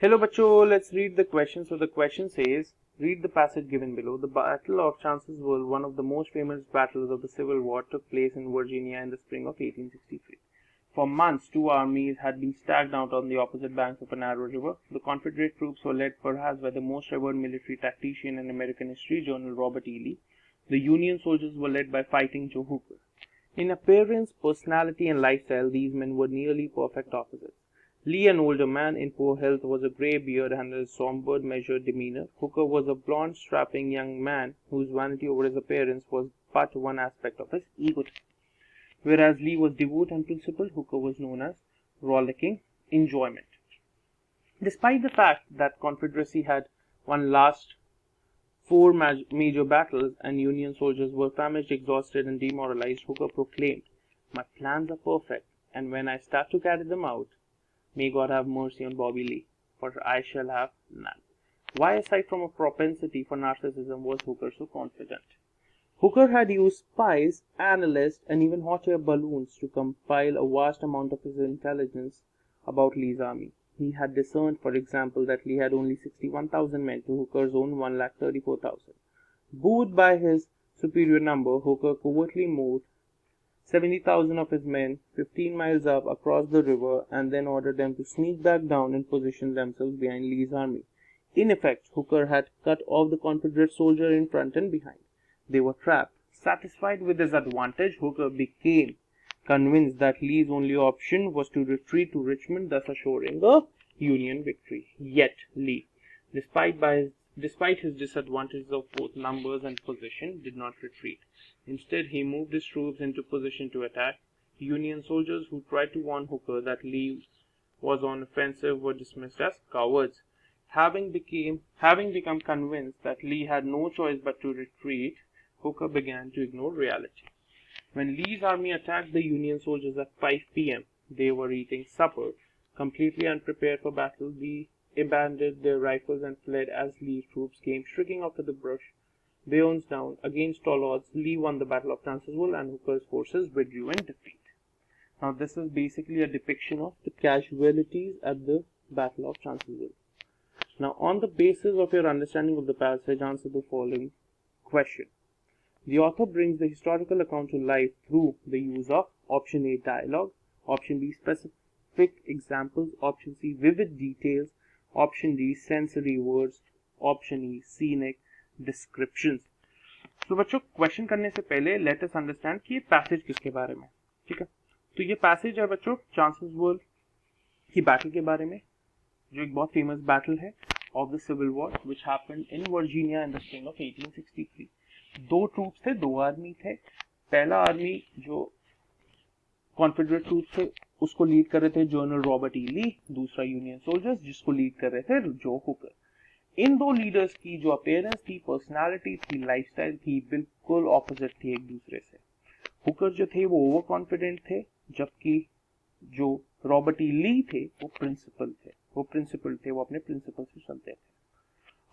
Hello bachcho, let's read the question. So the question says, read the passage given below. The Battle of Chancellorsville, one of the most famous battles of the Civil War, took place in Virginia in the spring of 1863. For months, two armies had been stacked out on the opposite banks of a narrow river. The Confederate troops were led perhaps by the most revered military tactician in American history, General Robert E. Lee. The Union soldiers were led by Fighting Joe Hooker. In appearance, personality, and lifestyle, these men were nearly perfect opposites. Lee, an older man in poor health, was a grey beard and a somber, measured demeanor. Hooker was a blond, strapping young man whose vanity over his appearance was but one aspect of his egotism. Whereas Lee was devout and principled, Hooker was known as rollicking, enjoyment. Despite the fact that Confederacy had won last four major battles and Union soldiers were famished, exhausted, and demoralized, Hooker proclaimed, "My plans are perfect, and when I start to carry them out, may God have mercy on Bobby Lee, for I shall have none." Why, aside from a propensity for narcissism, was Hooker so confident? Hooker had used spies, analysts, and even hot air balloons to compile a vast amount of his intelligence about Lee's army. He had discerned, for example, that Lee had only 61,000 men to Hooker's own 134,000. Buoyed by his superior number, Hooker covertly moved 70,000 of his men 15 miles up across the river and then ordered them to sneak back down and position themselves behind Lee's army. In effect, Hooker had cut off the Confederate soldier in front and behind. They were trapped. Satisfied with his advantage, Hooker became convinced that Lee's only option was to retreat to Richmond, thus assuring a Union victory. Yet Lee, despite his disadvantages of both numbers and position, did not retreat. Instead, he moved his troops into position to attack. Union soldiers who tried to warn Hooker that Lee was on offensive were dismissed as cowards. Having become convinced that Lee had no choice but to retreat, Hooker began to ignore reality. When Lee's army attacked the Union soldiers at 5 p.m., they were eating supper. Completely unprepared for battle, they abandoned their rifles and fled as Lee's troops came shrieking after the brush. Bayons down, against all odds, Lee won the Battle of Chancellorsville and Hooker's forces withdrew in defeat. Now this is basically a depiction of the casualties at the Battle of Chancellorsville. Now on the basis of your understanding of the passage, answer the following question. The author brings the historical account to life through the use of option A, dialogue, option B, specific examples, option C, vivid details, option D, sensory words, option E, scenic descriptions. तो बच्चों question करने से पहले let us understand कि ये passage किसके बारे में, ठीक है। तो ये पैसेज है बच्चों चांसेलर्सविल की बैटल के बारे में, जो एक बहुत फेमस बैटल है of the civil war which happened in Virginia in the spring of 1863। दो ट्रूप्स थे, दो आर्मी थे। पहला आर्मी जो कॉन्फेडरेट ट्रूप्स थे उसको लीड कर रहे थे जनरल रॉबर्ट ई ली, दूसरा यूनियन सोल्जर्स जिसको लीड कर रहे थे जो हुकर। इन दो लीडर्स की जो अपीयरेंस थी, पर्सनालिटी थी, लाइफस्टाइल थी, बिल्कुल ऑपोजिट थी एक दूसरे से। हुकर जो थे वो ओवर कॉन्फिडेंट थे, जबकि जो रॉबर्ट ई ली थे वो प्रिंसिपल थे, वो अपने प्रिंसिपल से चलते थे।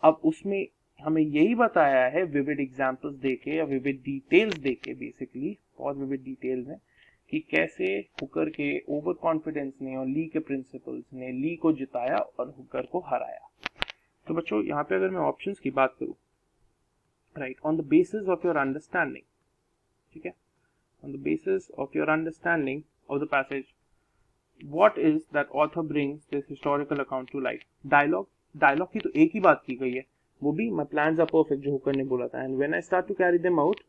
अब उसमें हमें यही बताया है विविड एग्जांपल्स देके या विविड डिटेल्स देके, बेसिकली बहुत विविड डिटेल्स हैं कि कैसे हुकर के ओवर कॉन्फिडेंस ने और ली के प्रिंसिपल्स ने ली को जिताया और हुकर को हराया। तो बच्चों यहाँ पे अगर मैं ऑप्शंस की बात करूं, right, on the basis of your understanding, ठीक है, on the basis of your understanding of the passage, what is that author brings this historical account to life. Dialogue की तो एक ही बात की गई है, वो भी माय प्लान्स आर परफेक्ट जो हुकर ने बोला था, and when I start to carry them out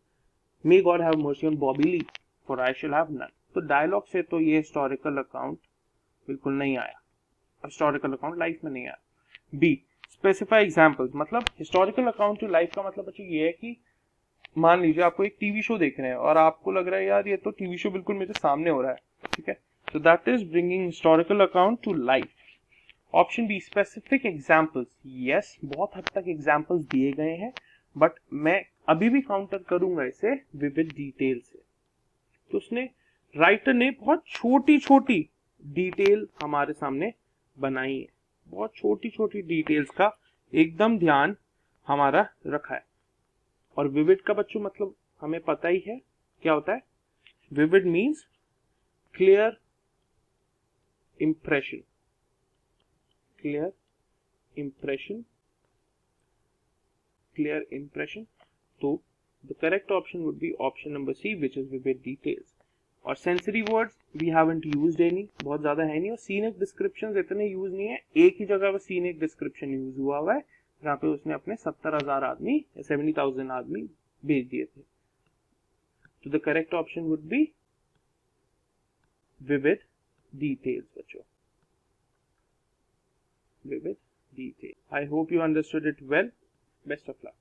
may God have mercy on Bobby Lee for I shall have none. तो डायलॉग से तो ये हिस्टोरिकल अकाउंट बिल्कुल नहीं आया, हिस्टोरिकल अकाउंट लाइफ में नहीं आया। बी, स्पेसिफाई एग्जांपल्स, मतलब हिस्टोरिकल अकाउंट टू लाइफ का मतलब बच्चों ये है कि मान लीजिए आपको एक टीवी शो देख रहे हैं और आपको लग रहा है यार ये तो टीवी शो बिल्कुल मेरे सामने हो रहा है, ठीक है, so that is bringing historical account to life. Option B, specific examples, yes बहुत हद तक एग्जांपल्स दिए गए हैं, बट मैं अभी भी काउंटर करूंगा इसे विविड डिटेल से। तो उसने राइटर ने बहुत छोटी छोटी डिटेल हमारे सामने बनाई है, बहुत छोटी छोटी डिटेल्स का एकदम ध्यान हमारा रखा है। और विविड का बच्चों मतलब हमें पता ही है क्या होता है। Vivid means clear impression, clear impression, clear impression. So the correct option would be option number C, which is vivid details. और sensory words we haven't used any, बहुत ज्यादा है नहीं, और सीनिक डिस्क्रिप्शंस इतने यूज नहीं है, एक ही जगह पर सीनिक डिस्क्रिप्शन यूज हुआ है जहाँ पे उसने अपने 70,000 आदमी या 70,000 आदमी भेज दिए थे. तो the correct option would be vivid details बच्चों, vivid detail. I hope you understood it well. Best of luck.